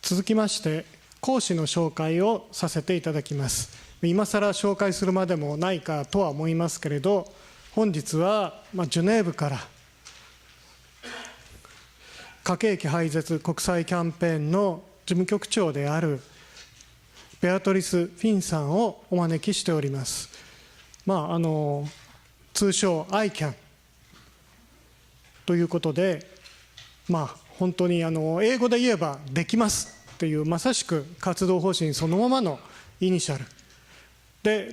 続きまして、講師の紹介をさせていただきます。今更紹介するまでもないかとは思いますけれど、本日はジュネーブから核兵器廃絶国際キャンペーンの事務局長であるベアトリス・フィンさんをお招きしております。通称 ICAN ということで、本当に英語で言えばできますっていう、まさしく活動方針そのままのイニシャルで、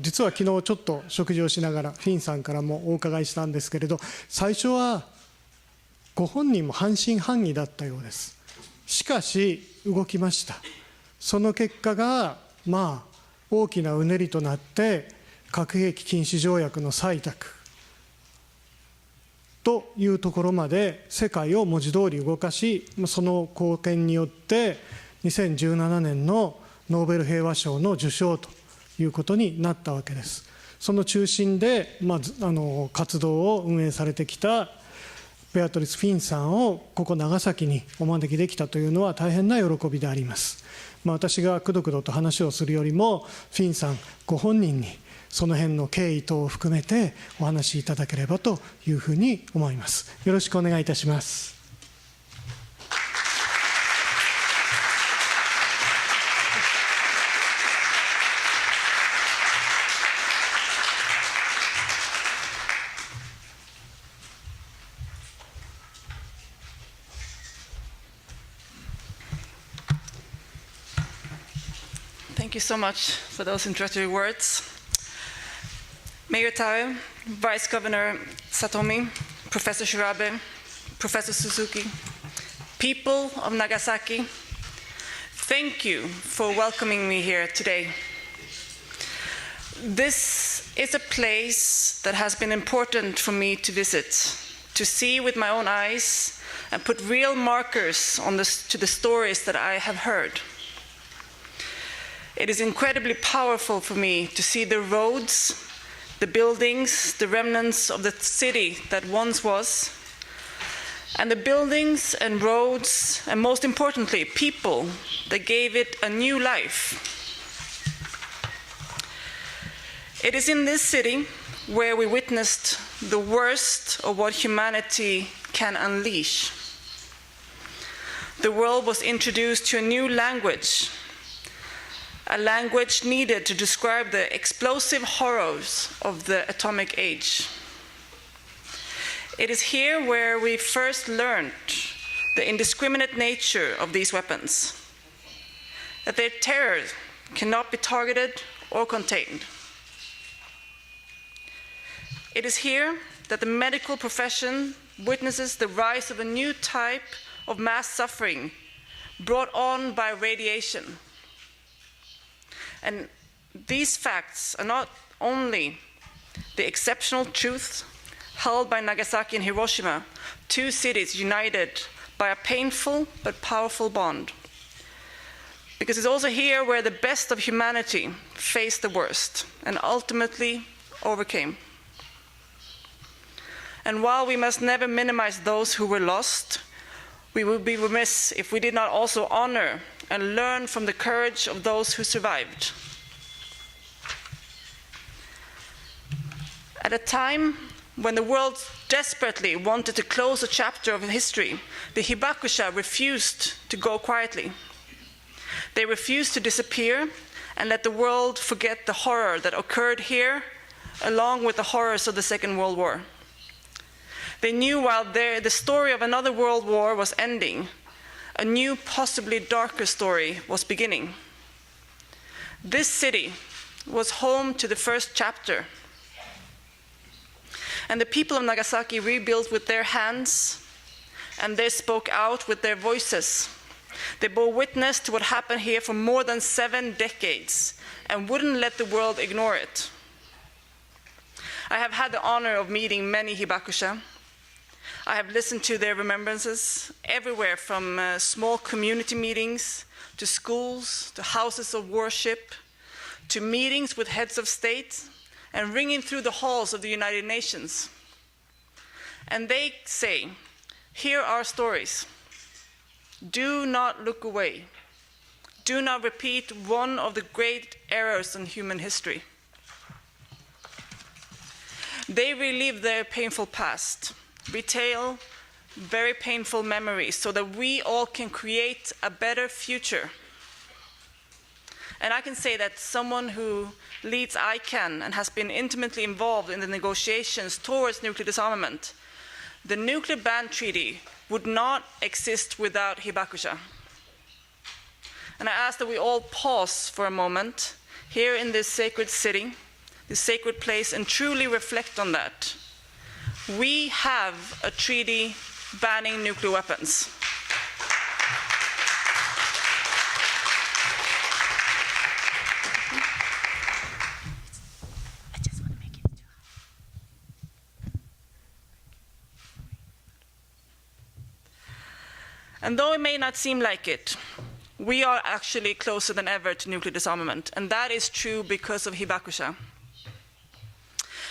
実は昨日ちょっと食事をしながらフィンさんからもお伺いしたんですけれど、最初はご本人も半信半疑だったようです。しかし動きました。その結果が大きなうねりとなって核兵器禁止条約の採択というところまで世界を文字通り動かし、その貢献によって2017年のノーベル平和賞の受賞ということになったわけです。その中心で、活動を運営されてきたベアトリス・フィンさんをここ長崎にお招きできたというのは大変な喜びであります。私がくどくどと話をするよりもフィンさんご本人にその辺の経緯等を含めてお話しいただければというふうに思います。よろしくお願いいたします。Thank you so much for those introductory words. Mayor Tae, Vice Governor Satomi, Professor Shirabe, Professor Suzuki, people of Nagasaki, thank you for welcoming me here today. This is a place that has been important for me to visit, to see with my own eyes and put real markers on to the stories that I have heard. It is incredibly powerful for me to see the roads, the buildings, the remnants of the city that once was, and the buildings and roads, and most importantly, people that gave it a new life. It is in this city where we witnessed the worst of what humanity can unleash. The world was introduced to a new language, a language needed to describe the explosive horrors of the atomic age. It is here where we first learned the indiscriminate nature of these weapons, that their terror cannot be targeted or contained. It is here that the medical profession witnesses the rise of a new type of mass suffering brought on by radiation. And these facts are not only the exceptional truth held by Nagasaki and Hiroshima, two cities united by a painful but powerful bond. Because it's also here where the best of humanity faced the worst and ultimately overcame. And while we must never minimize those who were lost, we would be remiss if we did not also honor and learn from the courage of those who survived. At a time when the world desperately wanted to close a chapter of history, the Hibakusha refused to go quietly. They refused to disappear and let the world forget the horror that occurred here, along with the horrors of the Second World War. They knew while the story of another world war was ending, a new, possibly darker story was beginning. This city was home to the first chapter. And the people of Nagasaki rebuilt with their hands, and they spoke out with their voices. They bore witness to what happened here for more than 7 decades, and wouldn't let the world ignore it. I have had the honor of meeting many Hibakusha. I have listened to their remembrances everywhere from small community meetings, to schools, to houses of worship, to meetings with heads of state, and ringing through the halls of the United Nations. And they say, here are stories. Do not look away. Do not repeat one of the great errors in human history. They relive their painful past, retell very painful memories so that we all can create a better future. And I can say that someone who leads ICAN and has been intimately involved in the negotiations towards nuclear disarmament, the nuclear ban treaty would not exist without Hibakusha. And I ask that we all pause for a moment here in this sacred city, this sacred place, and truly reflect on that. We have a treaty banning nuclear weapons. And though it may not seem like it, we are actually closer than ever to nuclear disarmament, and that is true because of Hibakusha.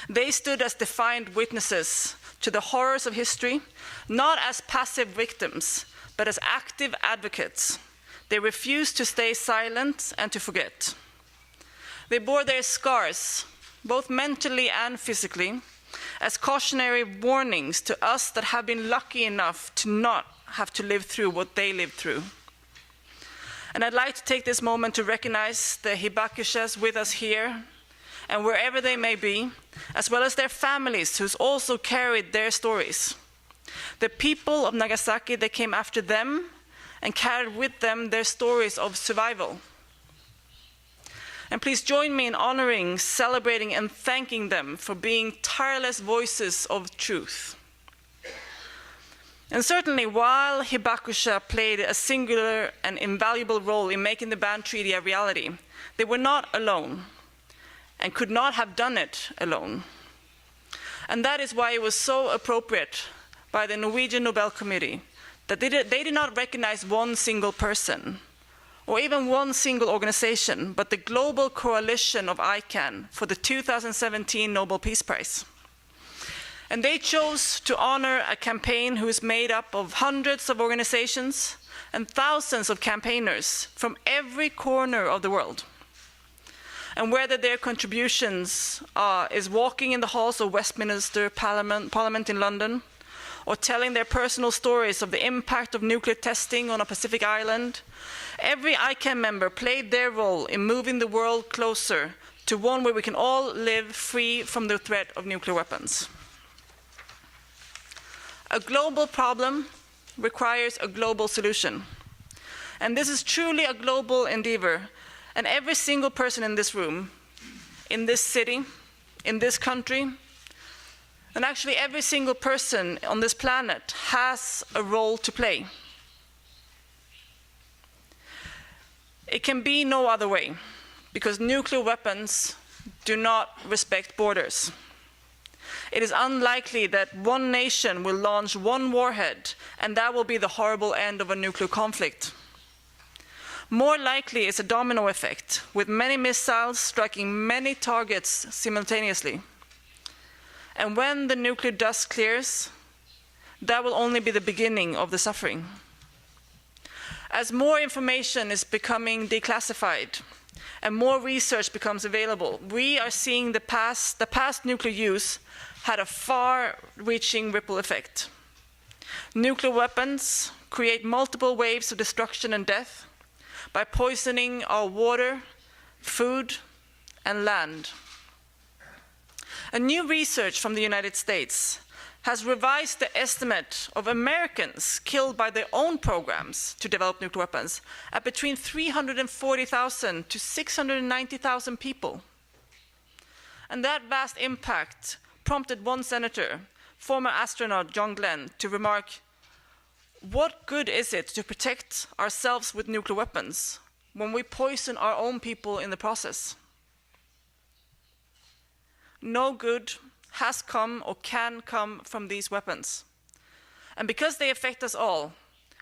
They stood as defiant witnesses to the horrors of history, not as passive victims, but as active advocates. They refused to stay silent and to forget. They bore their scars, both mentally and physically, as cautionary warnings to us that have been lucky enough to not have to live through what they lived through. And I'd like to take this moment to recognize the Hibakushas with us here and wherever they may be, as well as their families who's also carried their stories. The people of Nagasaki, they came after them and carried with them their stories of survival. And please join me in honoring, celebrating, and thanking them for being tireless voices of truth. And certainly, while Hibakusha played a singular and invaluable role in making the ban treaty a reality, they were not alone and could not have done it alone. And that is why it was so appropriate by the Norwegian Nobel Committee that they did not recognize one single person or even one single organization, but the global coalition of ICAN for the 2017 Nobel Peace Prize. And they chose to honor a campaign who is made up of hundreds of organizations and thousands of campaigners from every corner of the world. And whether their contributions is walking in the halls of Westminster Parliament in London, or telling their personal stories of the impact of nuclear testing on a Pacific island, every ICAN member played their role in moving the world closer to one where we can all live free from the threat of nuclear weapons. A global problem requires a global solution. And this is truly a global endeavor. And every single person in this room, in this city, in this country, and actually every single person on this planet has a role to play. It can be no other way, because nuclear weapons do not respect borders. It is unlikely that one nation will launch one warhead, and that will be the horrible end of a nuclear conflict. More likely is a domino effect, with many missiles striking many targets simultaneously. And when the nuclear dust clears, that will only be the beginning of the suffering. As more information is becoming declassified and more research becomes available, we are seeing the past nuclear use had a far-reaching ripple effect. Nuclear weapons create multiple waves of destruction and death by poisoning our water, food, and land. A new research from the United States has revised the estimate of Americans killed by their own programs to develop nuclear weapons at between 340,000 to 690,000 people. And that vast impact prompted one senator, former astronaut John Glenn, to remark, "What good is it to protect ourselves with nuclear weapons when we poison our own people in the process?" No good has come or can come from these weapons. And because they affect us all,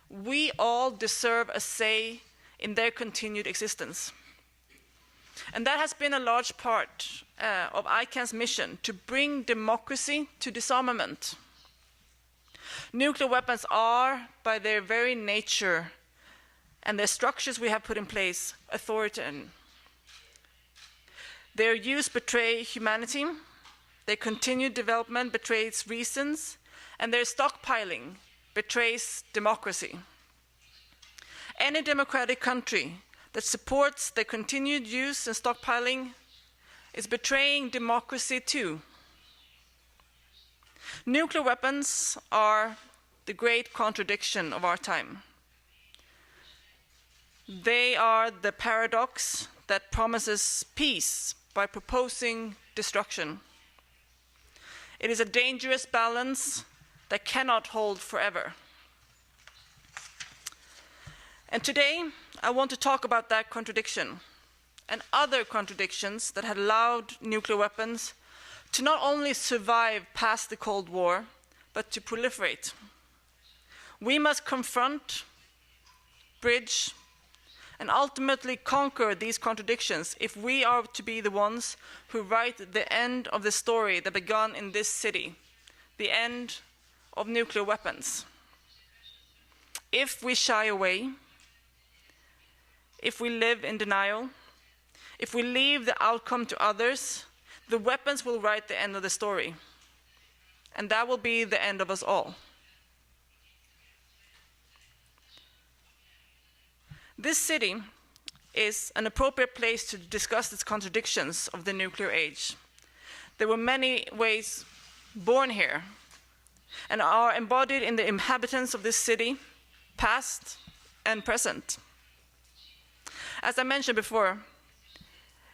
we all deserve a say in their continued existence. And that has been a large part of ICAN's mission, to bring democracy to disarmament. Nuclear weapons are, by their very nature, and the structures we have put in place authoritarian. Their use betrays humanity, their continued development betrays reasons, and their stockpiling betrays democracy. Any democratic country that supports their continued use and stockpiling is betraying democracy too. Nuclear weapons are the great contradiction of our time. They are the paradox that promises peace by proposing destruction. It is a dangerous balance that cannot hold forever. And today, I want to talk about that contradiction and other contradictions that had allowed nuclear weapons to not only survive past the Cold War, but to proliferate. We must confront, bridge, and ultimately conquer these contradictions if we are to be the ones who write the end of the story that began in this city, the end of nuclear weapons. If we shy away, if we live in denial, if we leave the outcome to others, the weapons will write the end of the story. And that will be the end of us all. This city is an appropriate place to discuss its contradictions of the nuclear age. There were many ways born here and are embodied in the inhabitants of this city, past and present. As I mentioned before,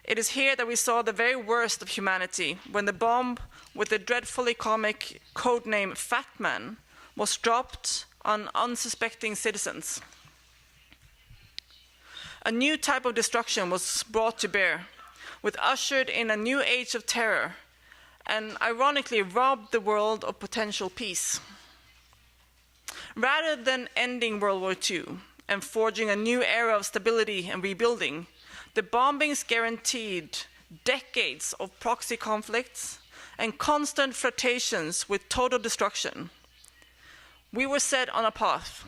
it is here that we saw the very worst of humanity when the bomb with the dreadfully comic codename Fat Man was dropped on unsuspecting citizens. A new type of destruction was brought to bear, which ushered in a new age of terror and ironically robbed the world of potential peace. Rather than ending World War II and forging a new era of stability and rebuilding, the bombings guaranteed decades of proxy conflicts and constant flirtations with total destruction. We were set on a path,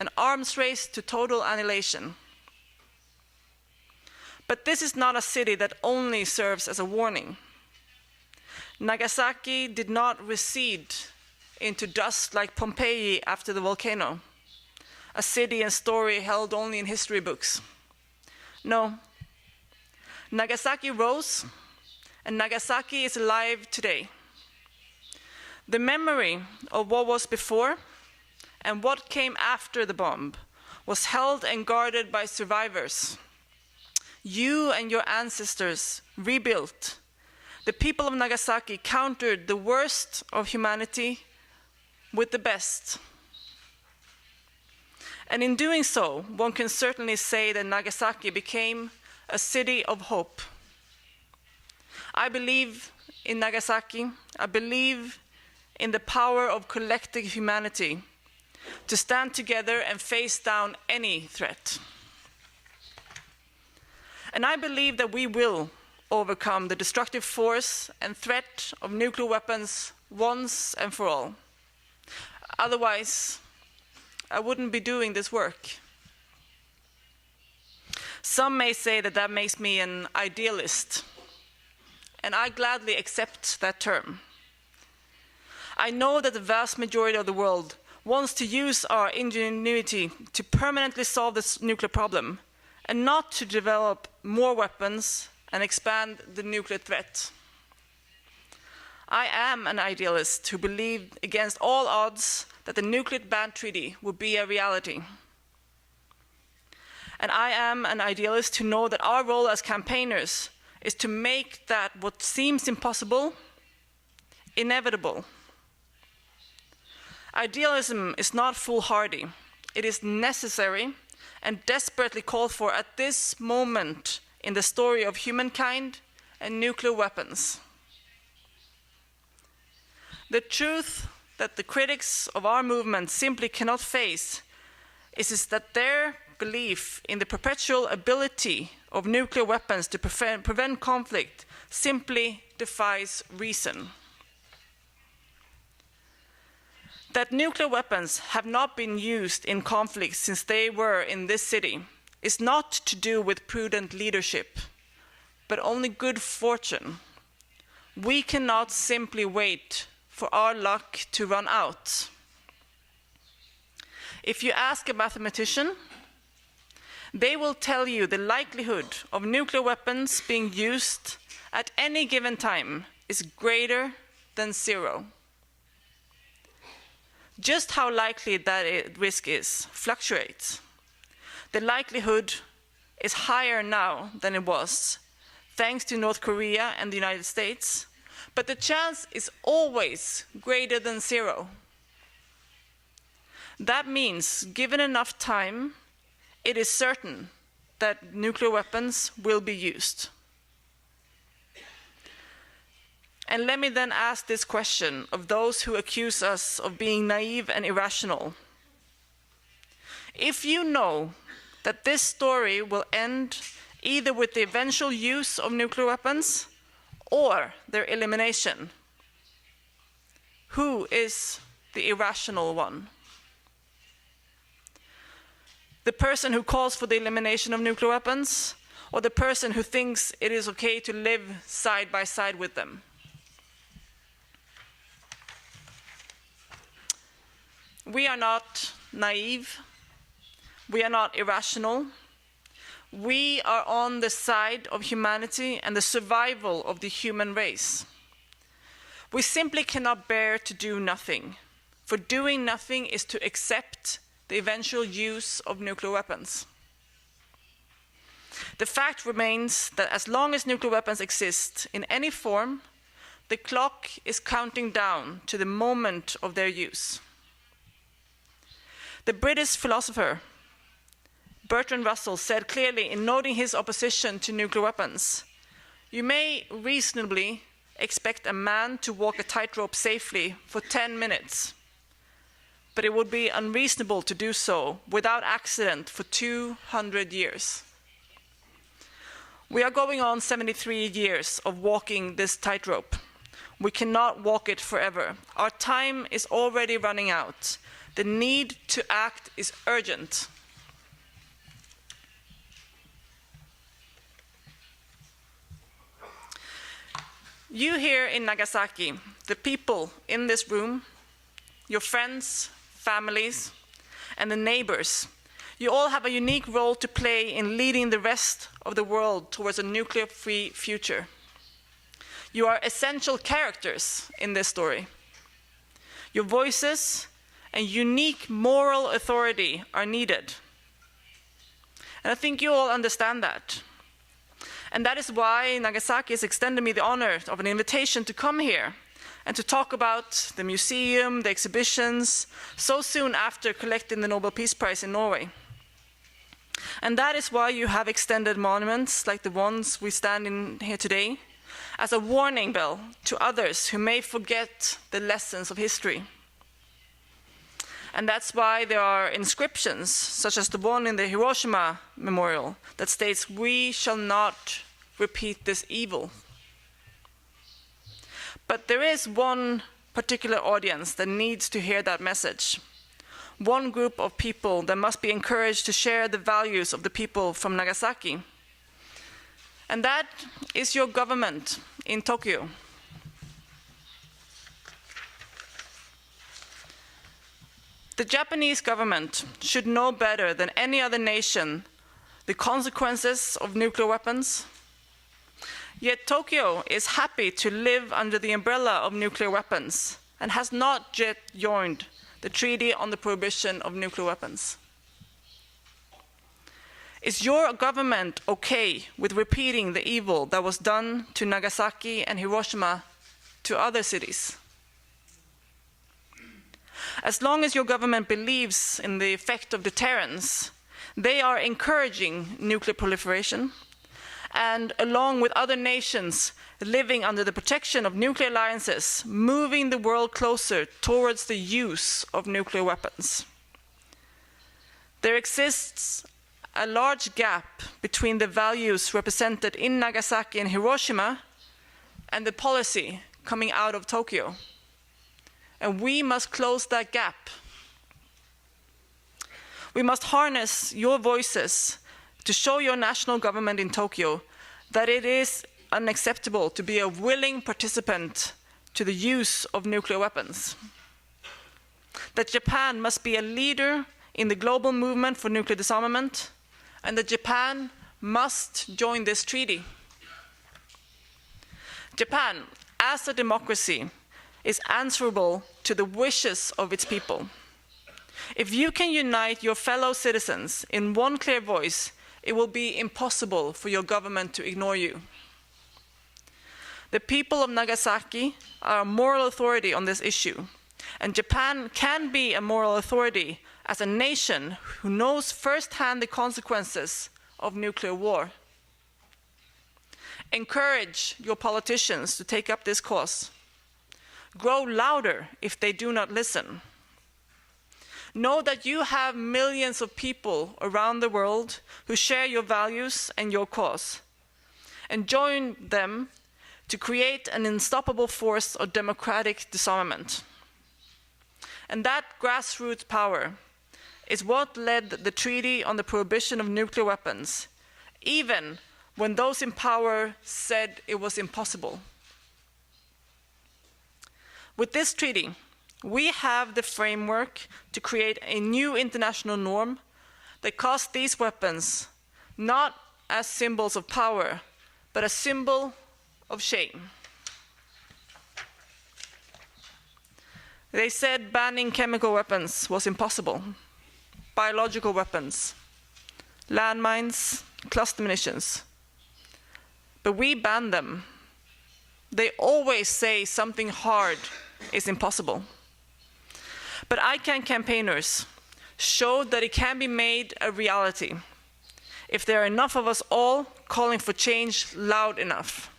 an arms race to total annihilation. But this is not a city that only serves as a warning. Nagasaki did not recede into dust like Pompeii after the volcano, a city and story held only in history books. No, Nagasaki rose, and Nagasaki is alive today. The memory of what was before and what came after the bomb was held and guarded by survivors. You and your ancestors rebuilt. The people of Nagasaki countered the worst of humanity with the best. And in doing so, one can certainly say that Nagasaki became a city of hope. I believe in Nagasaki. I believe in the power of collective humanity to stand together and face down any threat. And I believe that we will overcome the destructive force and threat of nuclear weapons once and for all. Otherwise, I wouldn't be doing this work. Some may say that that makes me an idealist, and I gladly accept that term. I know that the vast majority of the world wants to use our ingenuity to permanently solve this nuclear problem, and not to develop more weapons and expand the nuclear threat. I am an idealist who believed against all odds that the nuclear ban treaty would be a reality. And I am an idealist who knows that our role as campaigners is to make that what seems impossible, inevitable. Idealism is not foolhardy. It is necessary and desperately called for at this moment in the story of humankind and nuclear weapons. The truth that the critics of our movement simply cannot face is that their belief in the perpetual ability of nuclear weapons to prevent conflict simply defies reason. That nuclear weapons have not been used in conflicts since they were in this city is not to do with prudent leadership, but only good fortune. We cannot simply wait for our luck to run out. If you ask a mathematician, they will tell you the likelihood of nuclear weapons being used at any given time is greater than 0. Just how likely that risk is fluctuates. The likelihood is higher now than it was, thanks to North Korea and the United States, but the chance is always greater than 0. That means, given enough time, it is certain that nuclear weapons will be used. And let me then ask this question of those who accuse us of being naive and irrational. If you know that this story will end either with the eventual use of nuclear weapons or their elimination, who is the irrational one? The person who calls for the elimination of nuclear weapons, or the person who thinks it is okay to live side by side with them? We are not naive. We are not irrational. We are on the side of humanity and the survival of the human race. We simply cannot bear to do nothing, for doing nothing is to accept the eventual use of nuclear weapons. The fact remains that as long as nuclear weapons exist in any form, the clock is counting down to the moment of their use. The British philosopher Bertrand Russell said clearly in noting his opposition to nuclear weapons, "You may reasonably expect a man to walk a tightrope safely for 10 minutes, but it would be unreasonable to do so without accident for 200 years. We are going on 73 years of walking this tightrope. We cannot walk it forever. Our time is already running out. The need to act is urgent." You here in Nagasaki, the people in this room, your friends, families, and the neighbors, you all have a unique role to play in leading the rest of the world towards a nuclear-free future. You are essential characters in this story. Your voices and unique moral authority are needed. And I think you all understand that. And that is why Nagasaki has extended me the honor of an invitation to come here and to talk about the museum, the exhibitions, so soon after collecting the Nobel Peace Prize in Norway. And that is why you have extended monuments like the ones we stand in here today as a warning bell to others who may forget the lessons of history. And that's why there are inscriptions, such as the one in the Hiroshima Memorial, that states, "We shall not repeat this evil." But there is one particular audience that needs to hear that message. One group of people that must be encouraged to share the values of the people from Nagasaki. And that is your government in Tokyo. The Japanese government should know better than any other nation the consequences of nuclear weapons. Yet Tokyo is happy to live under the umbrella of nuclear weapons and has not yet joined the Treaty on the Prohibition of Nuclear Weapons. Is your government okay with repeating the evil that was done to Nagasaki and Hiroshima to other cities? As long as your government believes in the effect of deterrence, they are encouraging nuclear proliferation, and along with other nations living under the protection of nuclear alliances, moving the world closer towards the use of nuclear weapons. There exists a large gap between the values represented in Nagasaki and Hiroshima and the policy coming out of Tokyo. and we must close that gap. We must harness your voices to show your national government in Tokyo that it is unacceptable to be a willing participant to the use of nuclear weapons. That Japan must be a leader in the global movement for nuclear disarmament, and that Japan must join this treaty. Japan, as a democracy, is answerable to the wishes of its people. If you can unite your fellow citizens in one clear voice, it will be impossible for your government to ignore you. The people of Nagasaki are a moral authority on this issue, and Japan can be a moral authority as a nation who knows firsthand the consequences of nuclear war. Encourage your politicians to take up this cause. Grow louder if they do not listen. Know that you have millions of people around the world who share your values and your cause, and join them to create an unstoppable force of democratic disarmament. And that grassroots power is what led the Treaty on the Prohibition of Nuclear Weapons, even when those in power said it was impossible. With this treaty, we have the framework to create a new international norm that casts these weapons not as symbols of power, but a symbol of shame. They said banning chemical weapons was impossible. Biological weapons, landmines, cluster munitions. But we ban them. They always say something hard is impossible. But ICAN campaigners showed that it can be made a reality if there are enough of us all calling for change loud enough.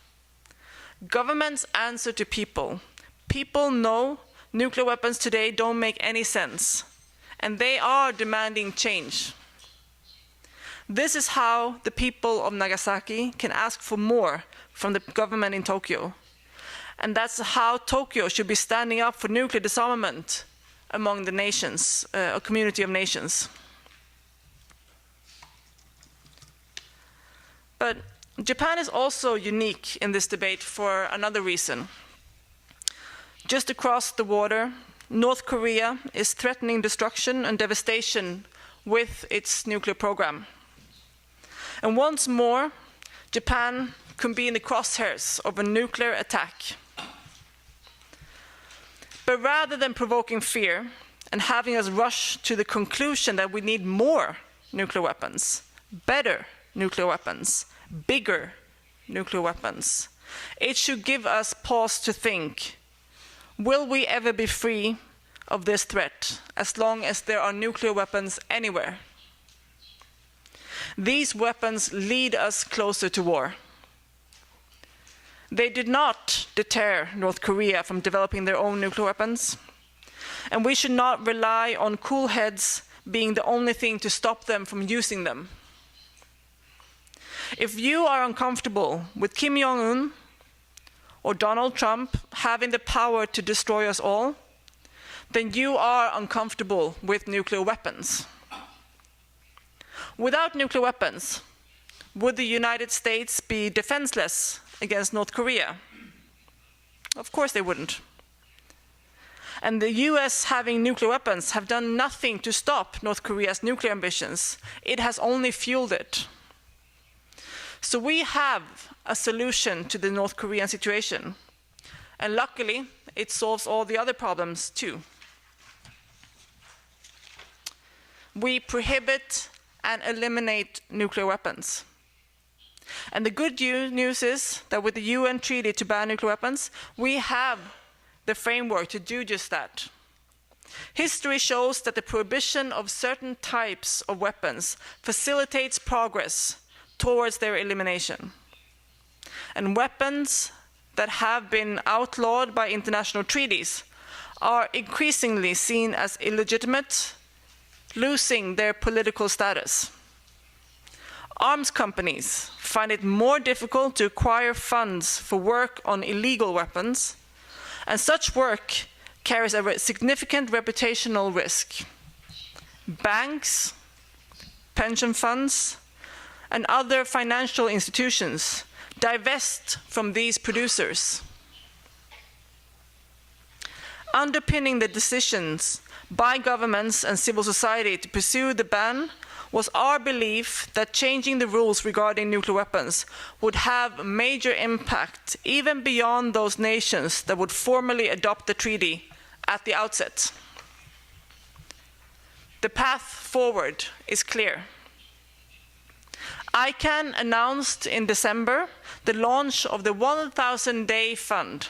Governments answer to people. People know nuclear weapons today don't make any sense, and they are demanding change. This is how the people of Nagasaki can ask for more from the government in Tokyo. And that's how Tokyo should be standing up for nuclear disarmament among the nations, a community of nations. But Japan is also unique in this debate for another reason. Just across the water, North Korea is threatening destruction and devastation with its nuclear program. And once more, Japan could be in the crosshairs of a nuclear attack. But rather than provoking fear and having us rush to the conclusion that we need more nuclear weapons, better nuclear weapons, bigger nuclear weapons, it should give us pause to think, will we ever be free of this threat as long as there are nuclear weapons anywhere? These weapons lead us closer to war. They did not deter North Korea from developing their own nuclear weapons, and we should not rely on cool heads being the only thing to stop them from using them. If you are uncomfortable with Kim Jong-un or Donald Trump having the power to destroy us all, then you are uncomfortable with nuclear weapons. Without nuclear weapons, would the United States be defenseless against North Korea? Of course they wouldn't. And the US having nuclear weapons have done nothing to stop North Korea's nuclear ambitions. It has only fueled it. So we have a solution to the North Korean situation. And luckily, it solves all the other problems too. We prohibit and eliminate nuclear weapons. And the good news is that with the UN Treaty to ban nuclear weapons, we have the framework to do just that. History shows that the prohibition of certain types of weapons facilitates progress towards their elimination. And weapons that have been outlawed by international treaties are increasingly seen as illegitimate, losing their political status. Arms companies find it more difficult to acquire funds for work on illegal weapons, and such work carries a significant reputational risk. Banks, pension funds, and other financial institutions divest from these producers. Underpinning the decisions by governments and civil society to pursue the ban was our belief that changing the rules regarding nuclear weapons would have a major impact even beyond those nations that would formally adopt the treaty at the outset. The path forward is clear. ICAN announced in December the launch of the 1,000-day fund,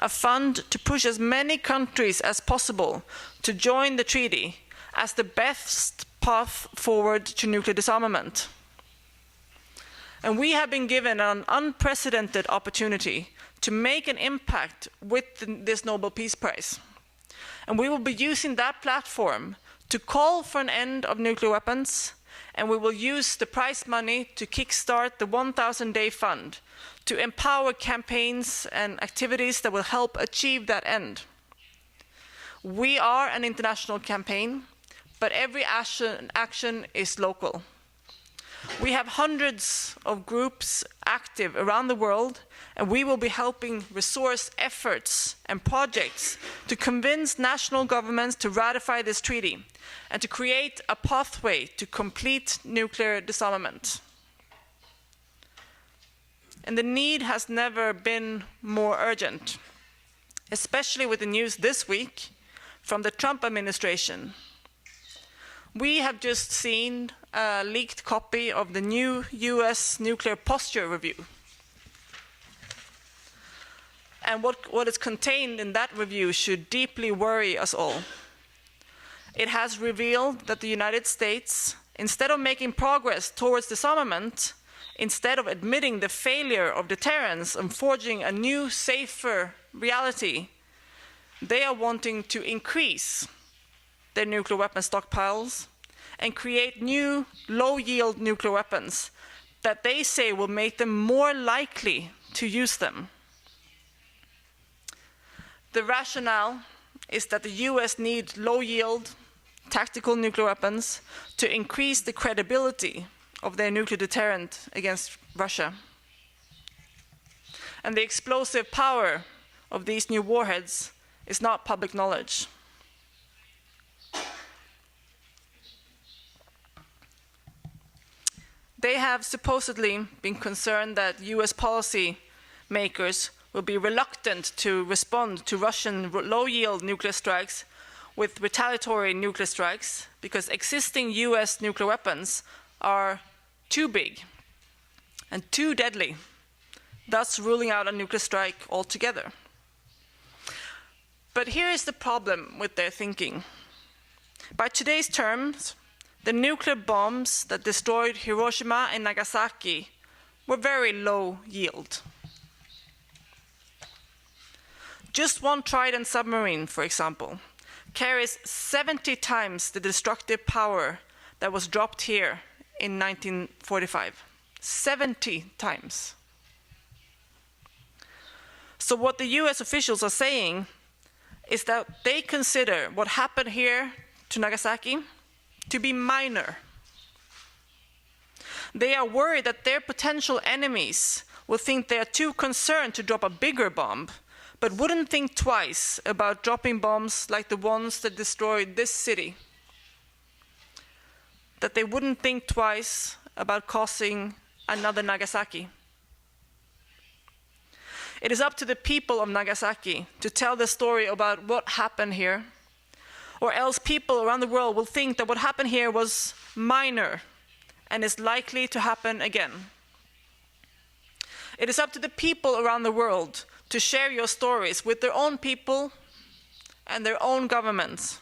a fund to push as many countries as possible to join the treaty as the best path forward to nuclear disarmament. And we have been given an unprecedented opportunity to make an impact with this Nobel Peace Prize. And we will be using that platform to call for an end of nuclear weapons, and we will use the prize money to kickstart the 1,000-day fund to empower campaigns and activities that will help achieve that end. We are an international campaign, but every action is local. We have hundreds of groups active around the world, and we will be helping resource efforts and projects to convince national governments to ratify this treaty and to create a pathway to complete nuclear disarmament. And the need has never been more urgent, especially with the news this week from the Trump administration. We have just seen a leaked copy of the new US nuclear posture review. And what is contained in that review should deeply worry us all. It has revealed that the United States, instead of making progress towards disarmament, instead of admitting the failure of deterrence and forging a new, safer reality, they are wanting to increase their nuclear weapon stockpiles and create new, low-yield nuclear weapons that they say will make them more likely to use them. The rationale is that the US needs low-yield tactical nuclear weapons to increase the credibility of their nuclear deterrent against Russia. And the explosive power of these new warheads is not public knowledge. They have supposedly been concerned that US policy makers will be reluctant to respond to Russian low-yield nuclear strikes with retaliatory nuclear strikes because existing US nuclear weapons are too big and too deadly, thus ruling out a nuclear strike altogether. But here is the problem with their thinking. By today's terms, the nuclear bombs that destroyed Hiroshima and Nagasaki were very low yield. Just one Trident submarine, for example, carries 70 times the destructive power that was dropped here in 1945. 70 times. So what the US officials are saying is that they consider what happened here to Nagasaki to be minor. They are worried that their potential enemies will think they are too concerned to drop a bigger bomb, but wouldn't think twice about dropping bombs like the ones that destroyed this city. That they wouldn't think twice about causing another Nagasaki. It is up to the people of Nagasaki to tell the story about what happened here, or else people around the world will think that what happened here was minor and is likely to happen again. It is up to the people around the world to share your stories with their own people and their own governments,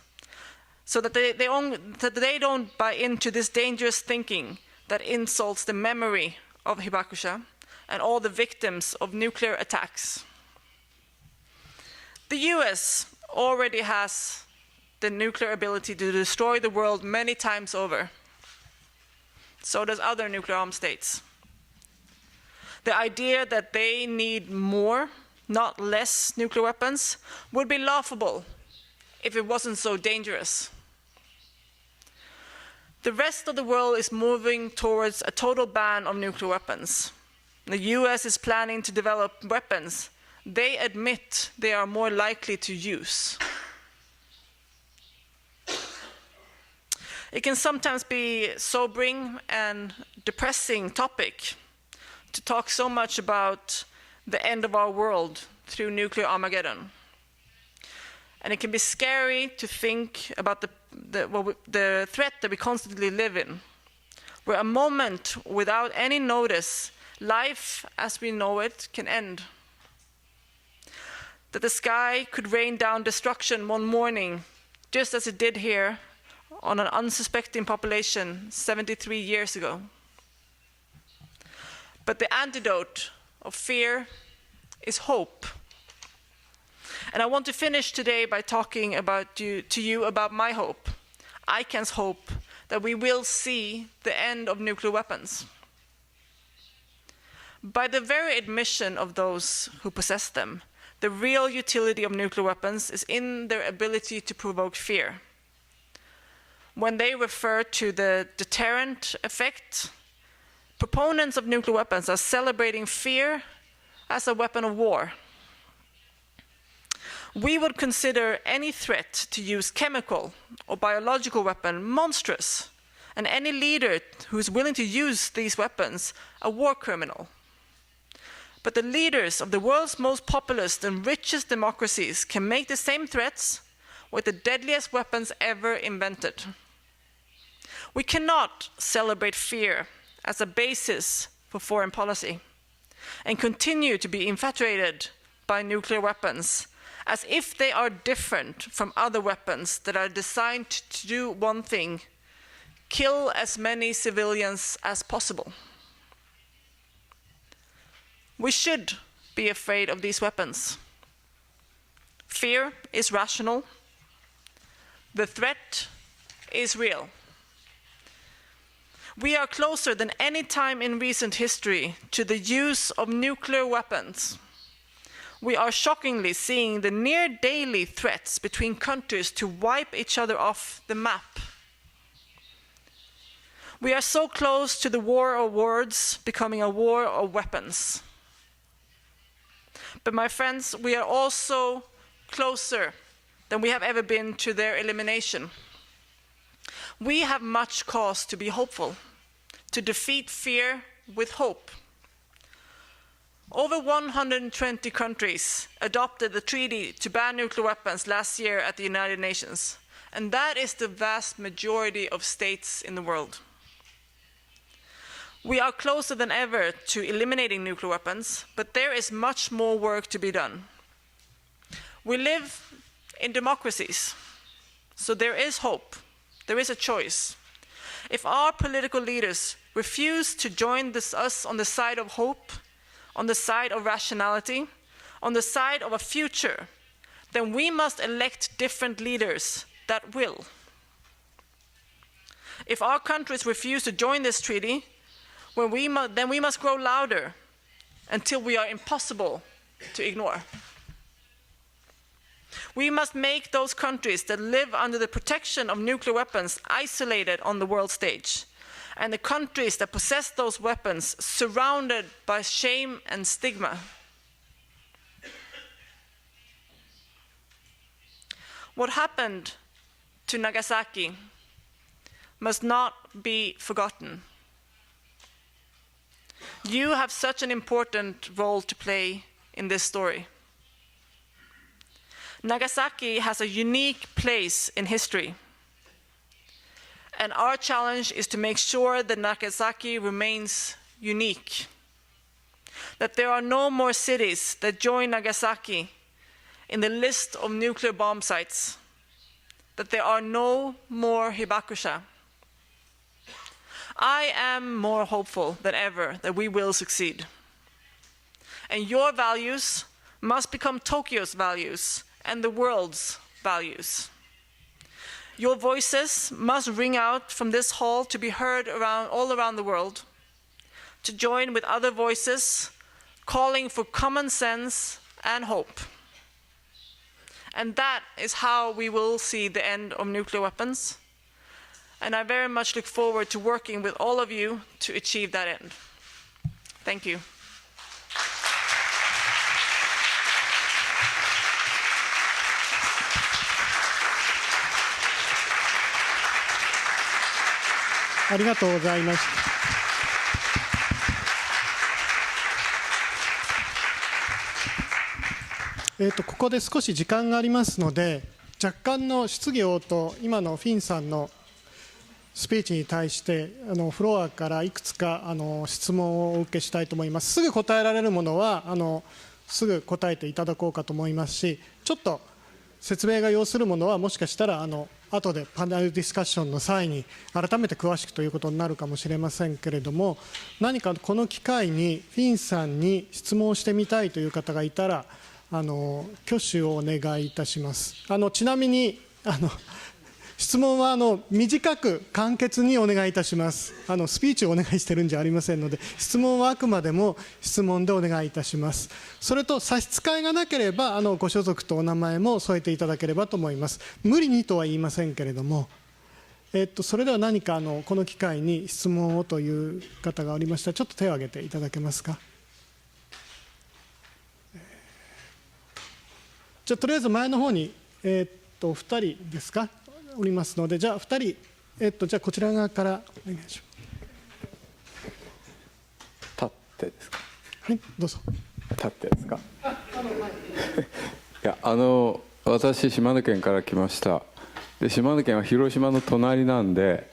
so that they don't buy into this dangerous thinking that insults the memory of Hibakusha and all the victims of nuclear attacks. The US already has the nuclear ability to destroy the world many times over. So does other nuclear armed states. The idea that they need more not less nuclear weapons, would be laughable if it wasn't so dangerous. The rest of the world is moving towards a total ban of nuclear weapons. The US is planning to develop weapons they admit they are more likely to use. It can sometimes be a sobering and depressing topic to talk so much about the end of our world through nuclear Armageddon. And it can be scary to think about the threat that we constantly live in, where a moment without any notice, life as we know it can end. That the sky could rain down destruction one morning, just as it did here on an unsuspecting population 73 years ago. But the antidote of fear is hope. And I want to finish today by talking to you about my hope, ICAN's hope, that we will see the end of nuclear weapons. By the very admission of those who possess them, the real utility of nuclear weapons is in their ability to provoke fear. When they refer to the deterrent effect, proponents of nuclear weapons are celebrating fear as a weapon of war. We would consider any threat to use chemical or biological weapon monstrous, and any leader who is willing to use these weapons a war criminal. But the leaders of the world's most populous and richest democracies can make the same threats with the deadliest weapons ever invented. We cannot celebrate fear as a basis for foreign policy and continue to be infatuated by nuclear weapons as if they are different from other weapons that are designed to do one thing: kill as many civilians as possible. We should be afraid of these weapons. Fear is rational. The threat is real. We are closer than any time in recent history to the use of nuclear weapons. We are shockingly seeing the near daily threats between countries to wipe each other off the map. We are so close to the war of words becoming a war of weapons. But my friends, we are also closer than we have ever been to their elimination. We have much cause to be hopeful, to defeat fear with hope. Over 120 countries adopted the treaty to ban nuclear weapons last year at the United Nations, and that is the vast majority of states in the world. We are closer than ever to eliminating nuclear weapons, but there is much more work to be done. We live in democracies, so there is hope. There is a choice. If our political leaders refuse to join us on the side of hope, on the side of rationality, on the side of a future, then we must elect different leaders that will. If our countries refuse to join this treaty, then we must grow louder until we are impossible to ignore. We must make those countries that live under the protection of nuclear weapons isolated on the world stage, and the countries that possess those weapons surrounded by shame and stigma. What happened to Nagasaki must not be forgotten. You have such an important role to play in this story. Nagasaki has a unique place in history. And our challenge is to make sure that Nagasaki remains unique. That there are no more cities that join Nagasaki in the list of nuclear bomb sites. That there are no more Hibakusha. I am more hopeful than ever that we will succeed. And your values must become Tokyo's values and the world's values. Your voices must ring out from this hall to be heard all around the world, to join with other voices calling for common sense and hope. And that is how we will see the end of nuclear weapons. And I very much look forward to working with all of you to achieve that end. Thank you. ありがとうございました。ここで少し時間がありますので、若干の質疑応答、今のフィンさんのスピーチに対してフロアからいくつか質問をお受けしたいと思います。すぐ答えられるものはすぐ答えていただこうかと思いますし、ちょっと説明が要するものはもしかしたら後でパネルディスカッションの際に改めて詳しくということになるかもしれませんけれども、何かこの機会にフィンさんに質問をしてみたいという方がいたら挙手をお願いいたします。ちなみに質問は短く簡潔にお願いいたします。スピーチをお願いしてるんじゃありませんので、質問はあくまでも質問でお願いいたします。それと差し支えがなければご所属とお名前も添えていただければと思います。無理にとは言いませんけれども、それでは何かこの機会に質問をという方がおりましたら、ちょっと手を挙げていただけますか。じゃあとりあえず前の方に2人ですかおりますので、じゃあ2人、じゃあこちら側からお願いします。立ってですか。はい、どうぞ。立ってですか。いや私島根県から来ました。で島根県は広島の隣なんで、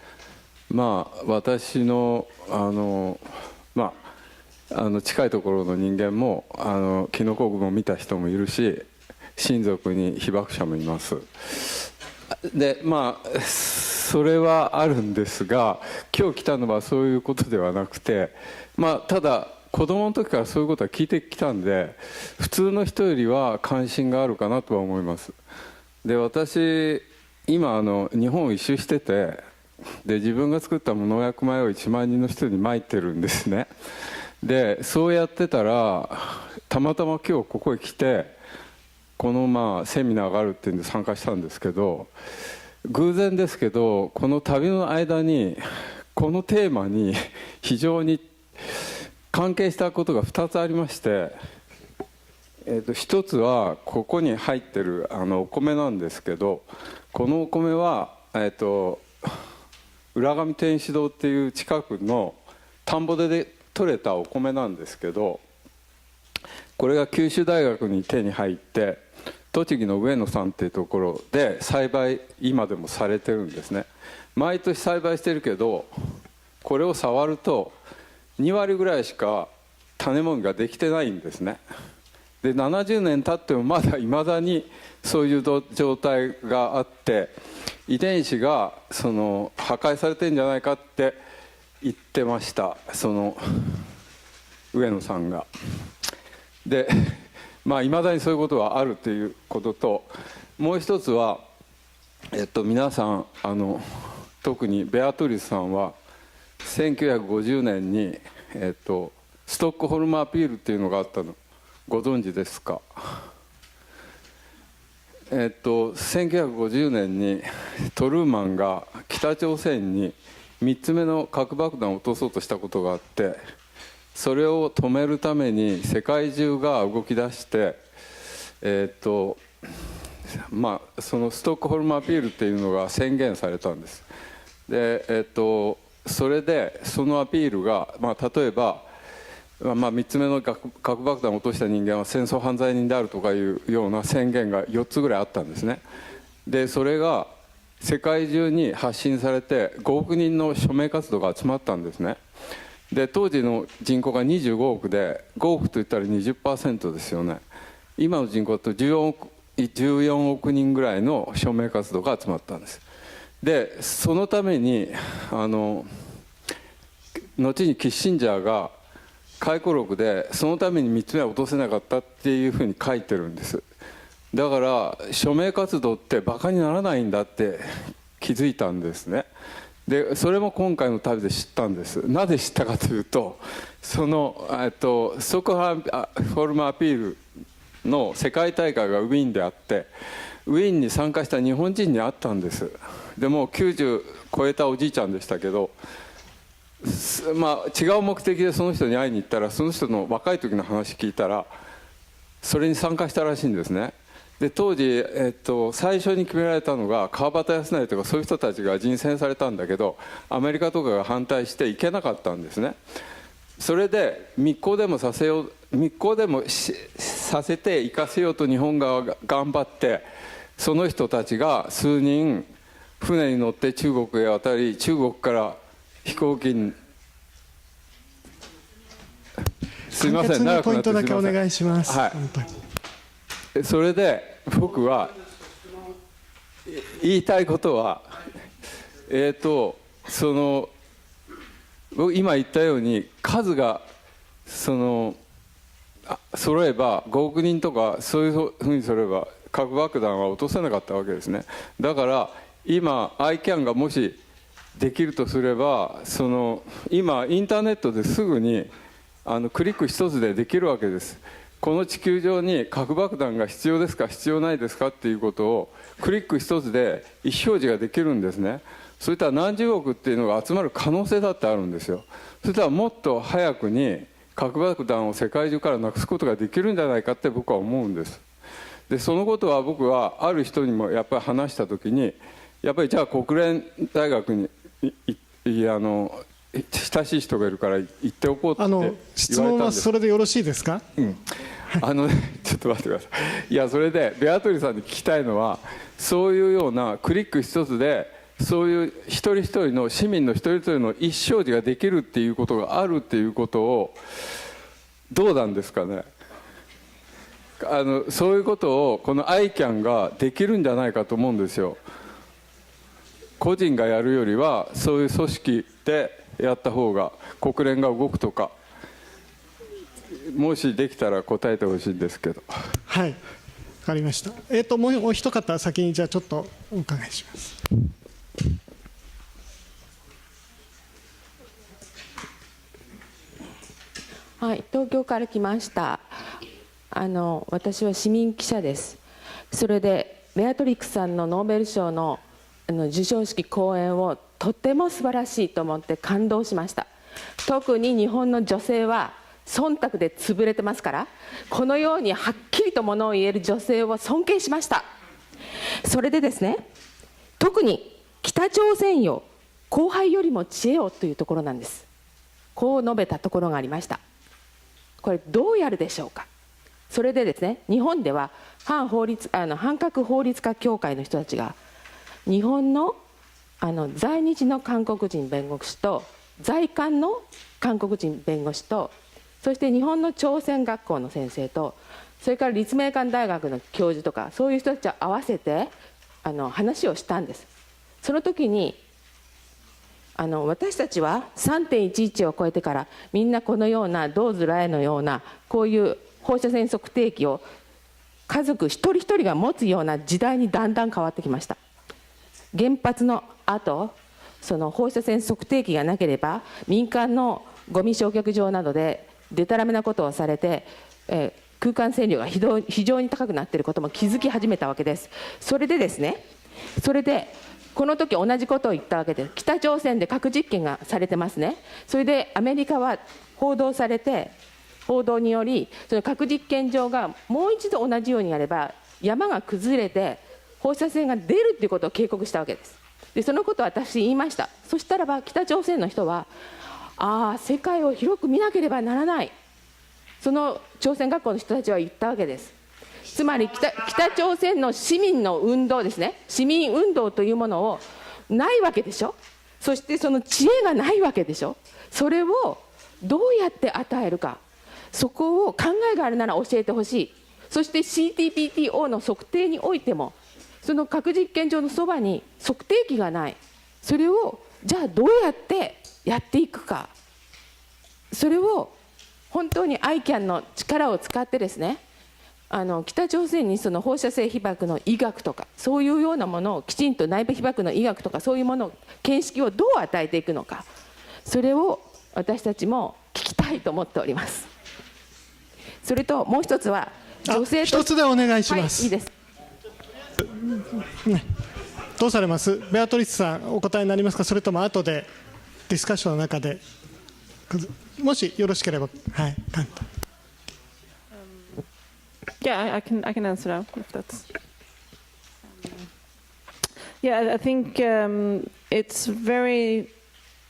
私の近いところの人間もキノコ雲を見た人もいるし、親族に被爆者もいます。でそれはあるんですが、今日来たのはそういうことではなくて、ただ子供の時からそういうことは聞いてきたんで、普通の人よりは関心があるかなとは思います。で私今日本を一周してて、で自分が作った農薬米を1万人の人にまいてるんですね。でそうやってたらたまたま今日ここへ来て、このセミナーがあるっていうんで参加したんですけど、偶然ですけどこの旅の間にこのテーマに非常に関係したことが2つありまして、1つはここに入ってるお米なんですけど、このお米は浦上天主堂っていう近くの田んぼで採れたお米なんですけど、これが九州大学に手に入って栃木の上野さんっていうところで栽培今でもされてるんですね。毎年栽培してるけど、これを触ると2割ぐらいしか種もみができてないんですね。で70年経ってもまだいまだにそういう状態があって、遺伝子が破壊されてるんじゃないかって言ってました、その上野さんが。でいまだにそういうことはあるということと、もう一つは、皆さん特にベアトリスさんは1950年に、ストックホルムアピールっていうのがあったのご存知ですか。1950年にトルーマンが北朝鮮に3つ目の核爆弾を落とそうとしたことがあって、それを止めるために世界中が動き出して、そのストックホルムアピールっていうのが宣言されたんです。で、それでそのアピールが、例えば、3つ目の核爆弾を落とした人間は戦争犯罪人であるとかいうような宣言が4つぐらいあったんですね。でそれが世界中に発信されて5億人の署名活動が集まったんですね。で当時の人口が25億で、5億といったら 20% ですよね。今の人口だと14億人ぐらいの署名活動が集まったんです。でそのために後にキッシンジャーが回顧録でそのために3つ目は落とせなかったっていうふうに書いてるんです。だから署名活動ってバカにならないんだって気づいたんですね。でそれも今回の旅で知ったんです。なぜ知ったかというと、そのストックホルムアピールの世界大会がウィーンであって、ウィーンに参加した日本人に会ったんです。でも90超えたおじいちゃんでしたけど、まあ、違う目的でその人に会いに行ったら、その人の若い時の話聞いたらそれに参加したらしいんですね。で当時、最初に決められたのが川端康成とかそういう人たちが人選されたんだけど、アメリカとかが反対して行けなかったんですね。それで密航でもさせて行かせようと日本側が頑張って、その人たちが数人船に乗って中国へ渡り、中国から飛行機に、すみません、長くなってすみません。ポイントだけお願いします。はい、本当に。それで僕は言いたいことは、僕今言ったように数が揃えば5億人とかそういうふうにすれば核爆弾は落とせなかったわけですね。だから今 ICAN がもしできるとすれば、今インターネットですぐにクリック一つでできるわけです。この地球上に核爆弾が必要ですか必要ないですかっていうことをクリック一つで意思表示ができるんですね。そういった何十億っていうのが集まる可能性だってあるんですよ。そしたらもっと早くに核爆弾を世界中からなくすことができるんじゃないかって僕は思うんです。でそのことは僕はある人にもやっぱり話した時に、やっぱりじゃあ国連大学に親しい人がいるから行っておこうって言われたんです。質問はそれでよろしいですか？ちょっと待ってください。いやそれでベアトリさんに聞きたいのは、そういうようなクリック一つでそういう一人一人の市民の一人一人の意思表示ができるっていうことがあるっていうことをどうなんですかね。そういうことをこの ICAN ができるんじゃないかと思うんですよ。個人がやるよりはそういう組織でやった方が、国連が動くとか、もしできたら答えてほしいんですけど。はい、分かりました。もう一方先にじゃあちょっとお伺いします。はい、東京から来ました。私は市民記者です。それでベアトリックスさんのノーベル賞の授賞式講演をとても素晴らしいと思って感動しました。特に日本の女性は忖度で潰れてますから、このようにはっきりとものを言える女性を尊敬しました。それでですね、特に北朝鮮よ後輩よりも知恵をというところなんです。こう述べたところがありました。これどうやるでしょうか。それでですね、日本では反核法律家協会の人たちが日本の在日の韓国人弁護士と在韓の韓国人弁護士と、そして日本の朝鮮学校の先生と、それから立命館大学の教授とか、そういう人たちを合わせて話をしたんです。その時に私たちは 3.11 を超えてからみんなこのようなドーズライのようなこういう放射線測定器を家族一人一人が持つような時代にだんだん変わってきました。原発の後、その放射線測定器がなければ民間のゴミ焼却場などででたらめなことをされて、空間線量が非常に高くなっていることも気づき始めたわけです。それでですね、この時同じことを言ったわけです。北朝鮮で核実験がされてますね。それでアメリカは報道により、その核実験場がもう一度同じようにやれば山が崩れて放射線が出るということを警告したわけです。でそのことを私言いました。そしたらば北朝鮮の人は、世界を広く見なければならない、その朝鮮学校の人たちは言ったわけです。つまり 北朝鮮の市民の運動ですね、市民運動というものをないわけでしょ。そしてその知恵がないわけでしょ。それをどうやって与えるか、そこを考えがあるなら教えてほしい。そして CTPTO の測定においても、その核実験場のそばに測定器がない。それをじゃあどうやってやっていくか、それを本当に ICAN の力を使ってですね、北朝鮮にその放射性被爆の医学とかそういうようなものをきちんと、内部被爆の医学とかそういうものを、見識をどう与えていくのか、それを私たちも聞きたいと思っております。それともう一つは、女性と一つでお願いします。はい、いいです。どうされます？ベアトリスさん、お答えになりますか、それとも後でディスカッションの中で、もしよろしければ、はい、簡単。Yeah, I can answer now if that's. Yeah, I think it's very.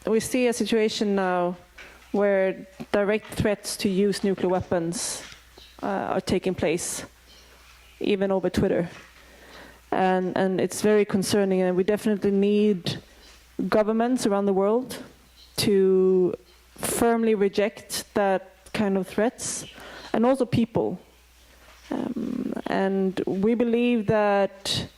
We see a situation now where direct threats to use nuclear weapons are taking place, even over Twitter. And it's very concerning, and we definitely need governments around the world to firmly reject that kind of threats, and also people. And we believe that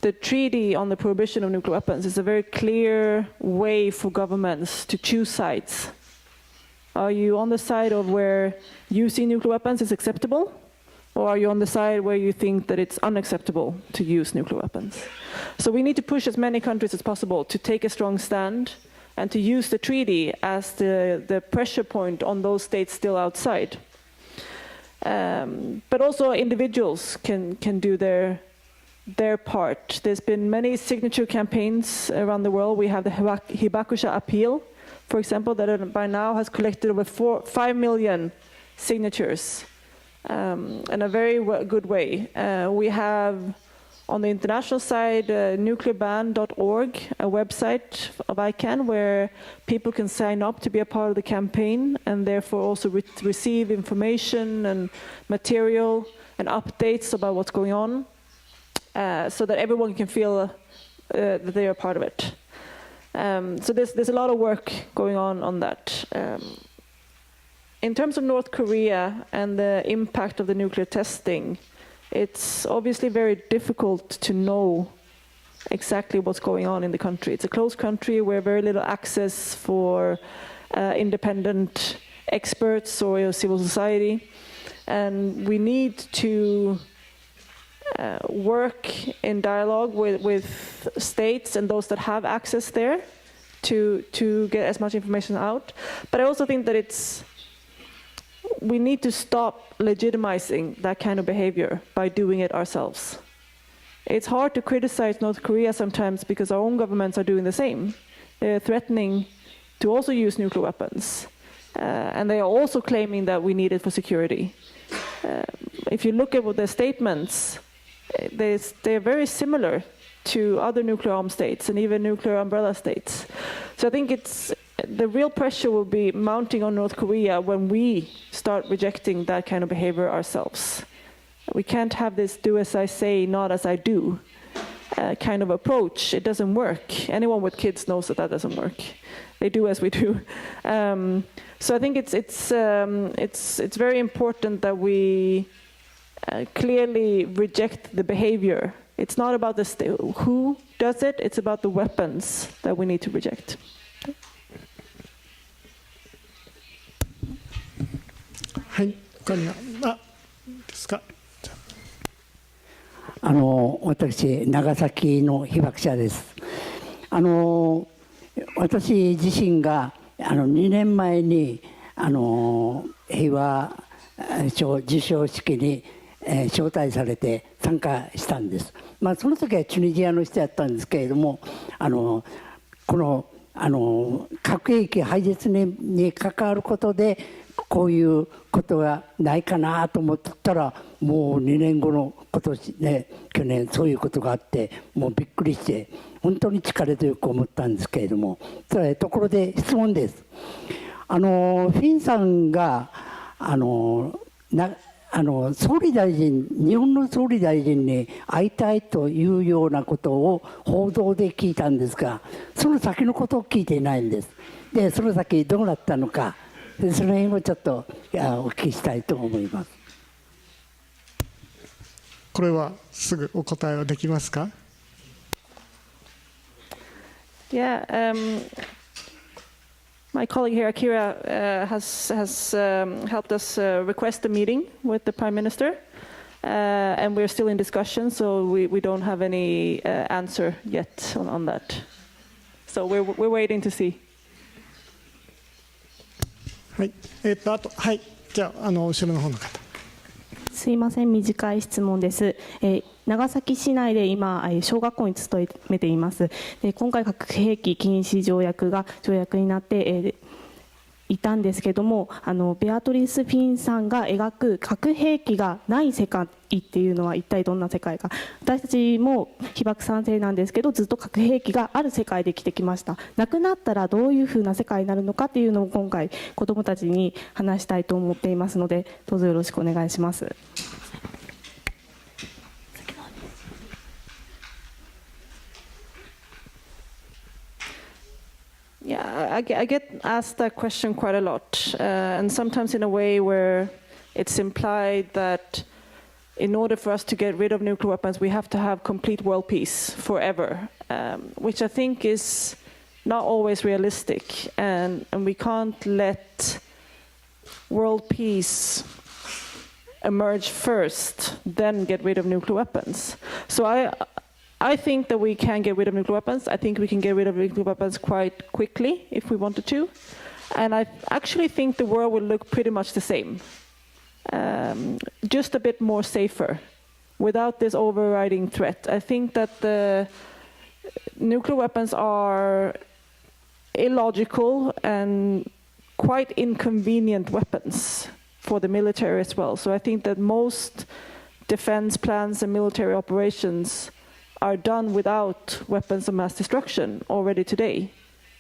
the treaty on the prohibition of nuclear weapons is a very clear way for governments to choose sides. Are you on the side of where using nuclear weapons is acceptable? Or are you on the side where you think that it's unacceptable to use nuclear weapons? So we need to push as many countries as possible to take a strong stand and to use the treaty as the pressure point on those states still outside. But also individuals can do their part. There's been many signature campaigns around the world. We have the Hibakusha Appeal, for example, that by now has collected over 5 million signatures. In a very good way. We have on the international side nuclearban.org, a website of ICAN where people can sign up to be a part of the campaign and therefore also receive information and material and updates about what's going on, so that everyone can feel that they are part of it. So there's a lot of work going on that. In terms of North Korea and the impact of the nuclear testing, it's obviously very difficult to know exactly what's going on in the country. It's a closed country where very little access for independent experts or civil society. And we need to work in dialogue with states and those that have access there to get as much information out. But I also think that we need to stop legitimizing that kind of behavior by doing it ourselves. It's hard to criticize North Korea sometimes because our own governments are doing the same. They're threatening to also use nuclear weapons. And they are also claiming that we need it for security. If you look at their statements, they're very similar to other nuclear armed states and even nuclear umbrella states. So I think the real pressure will be mounting on North Korea when we start rejecting that kind of behavior ourselves. We can't have this do as I say, not as I do kind of approach. It doesn't work. Anyone with kids knows that doesn't work. They do as we do. So I think it's very important that we clearly reject the behavior. It's not about who does it, it's about the weapons that we need to reject. はい、ですか。私、長崎の被爆者です。私自身が2年前に平和賞授賞式に招待されて参加したんです。その時はチュニジアの人やったんですけれども、この核兵器廃絶に関わることでこういうことがないかなと思ったら、もう2年後の今年ね、去年そういうことがあって、もうびっくりして本当に力強く思ったんですけれども、ところで質問です。フィンさんが総理大臣、日本の総理大臣に会いたいというようなことを報道で聞いたんですが、その先のことを聞いていないんです。で、その先どうなったのか、その辺をちょっとお聞きしたいと思います。これはすぐお答えはできますか？ Yeah, my colleague here, Akira, has helped us request a meeting with the Prime Minister, and we're still in discussion, so we don't have any answer yet on that. So we're waiting to see. はい、あと、はい、じゃあ、後ろの方の方。すいません、短い質問です。長崎市内で今、小学校に勤めています。今回、核兵器禁止条約が条約になって、いたんですけども、ベアトリス・フィンさんが描く核兵器がない世界っていうのは一体どんな世界か。私たちも被爆賛成なんですけど、ずっと核兵器がある世界で生きてきました。なくなったらどういうふうな世界になるのかっていうのを今回子どもたちに話したいと思っていますので、どうぞよろしくお願いします。Yeah, I get asked that question quite a lot, and sometimes in a way where it's implied that in order for us to get rid of nuclear weapons, we have to have complete world peace forever, which I think is not always realistic, and we can't let world peace emerge first, then get rid of nuclear weapons. So I think that we can get rid of nuclear weapons. I think we can get rid of nuclear weapons quite quickly if we wanted to. And I actually think the world will look pretty much the same, just a bit more safer, without this overriding threat. I think that the nuclear weapons are illogical and quite inconvenient weapons for the military as well. So I think that most defense plans and military operations are done without weapons of mass destruction already today.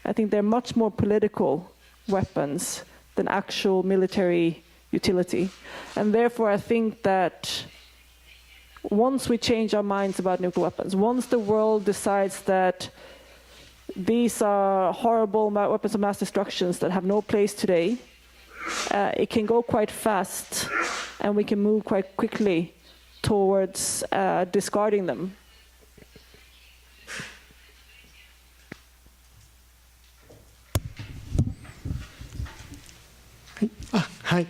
I think they're much more political weapons than actual military utility. And therefore I think that once we change our minds about nuclear weapons, once the world decides that these are horrible weapons of mass destruction that have no place today, it can go quite fast and we can move quite quickly towards discarding them. はい。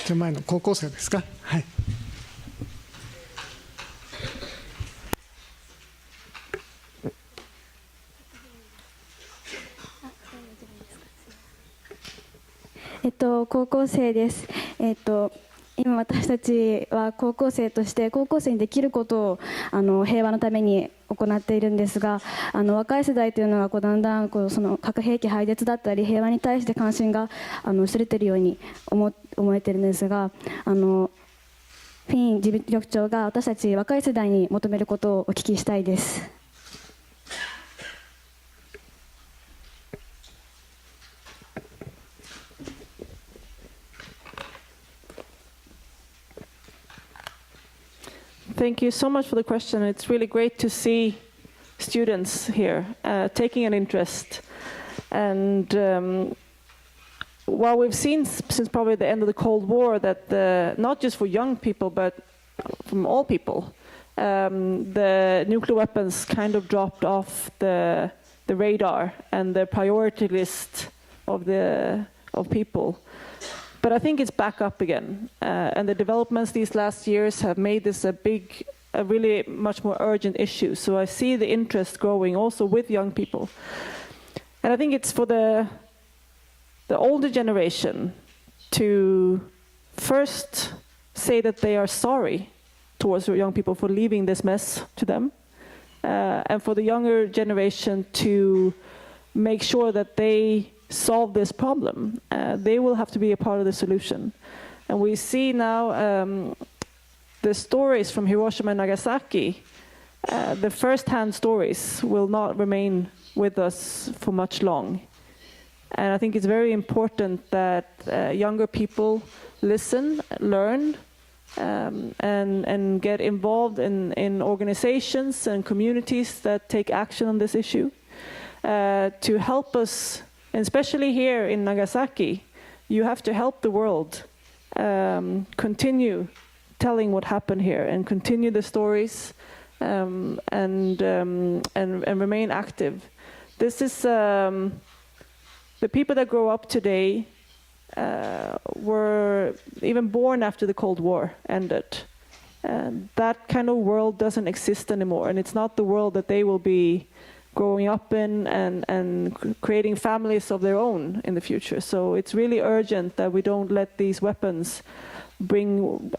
手前の高校生ですか。はい。高校生です。今私たちは高校生として高校生にできることを平和のために行っているんですが、若い世代というのはだんだんその核兵器廃絶だったり平和に対して関心が薄れているように思えているんですが、フィン事務局長が私たち若い世代に求めることをお聞きしたいです。Thank you so much for the question. It's really great to see students here taking an interest. And while we've seen since probably the end of the Cold War that not just for young people, but from all people, the nuclear weapons kind of dropped off the radar and the priority list of people. But I think it's back up again, and the developments these last years have made this a really much more urgent issue. So I see the interest growing also with young people. And I think it's for the older generation to first say that they are sorry towards young people for leaving this mess to them, and for the younger generation to make sure that they solve this problem. They will have to be a part of the solution. And we see now the stories from Hiroshima and Nagasaki, the first-hand stories will not remain with us for much long. And I think it's very important that younger people listen, learn, and get involved in organizations and communities that take action on this issue to help us. And especially here in Nagasaki, you have to help the world continue telling what happened here and continue the stories and remain active. This is the people that grow up today were even born after the Cold War ended. And that kind of world doesn't exist anymore, and it's not the world that they will be growing up in and creating families of their own in the future. So it's really urgent that we don't let these weapons bring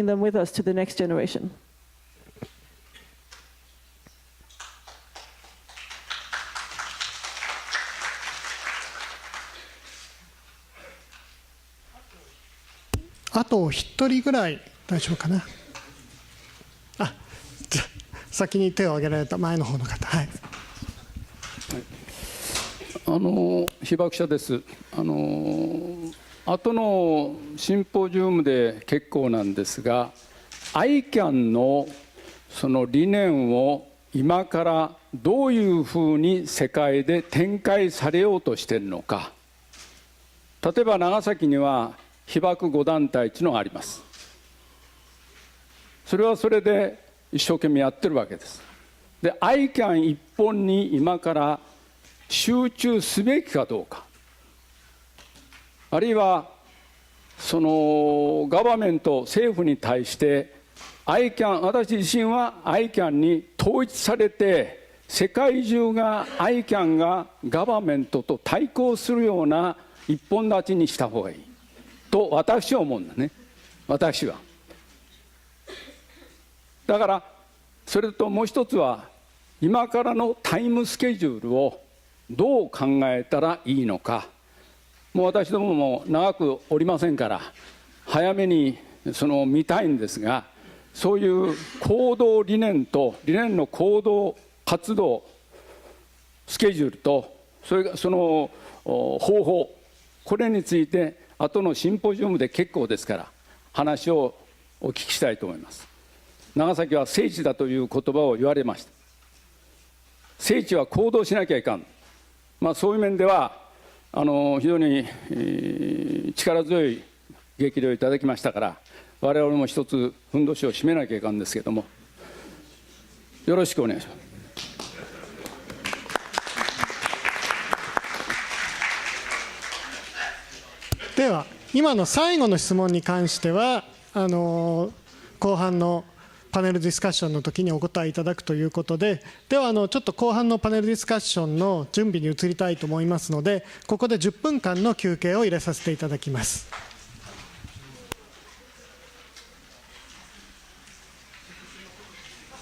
them with us to the next generation. あと1人ぐらい大丈夫かな。あ、じゃ先に手を挙げられた前の方の方。はい。被爆者です。後のシンポジウムで結構なんですが、ICAN のその理念を今からどういうふうに世界で展開されようとしているのか。例えば長崎には被爆5団体というのがあります。それはそれで一生懸命やってるわけです。で、ICAN 一本に今から集中すべきかどうか、あるいはそのガバメント、政府に対してICAN、私自身は ICAN に統一されて世界中が ICAN がガバメントと対抗するような一本立ちにした方がいいと私は思うんだね。私はだから、それともう一つは今からのタイムスケジュールをどう考えたらいいのか。もう私どもも長くおりませんから早めに見たいんですが、そういう行動理念と理念の行動活動スケジュールとその方法、これについて後のシンポジウムで結構ですから話をお聞きしたいと思います。長崎は聖地だという言葉を言われました。聖地は行動しなきゃいかん、そういう面では非常に力強い激励をいただきましたから、我々も一つふんどしを締めなきゃいかんですけれども、よろしくお願いします。では今の最後の質問に関しては後半のパネルディスカッションの時にお答えいただくということで、ではちょっと後半のパネルディスカッションの準備に移りたいと思いますので、ここで10分間の休憩を入れさせていただきます。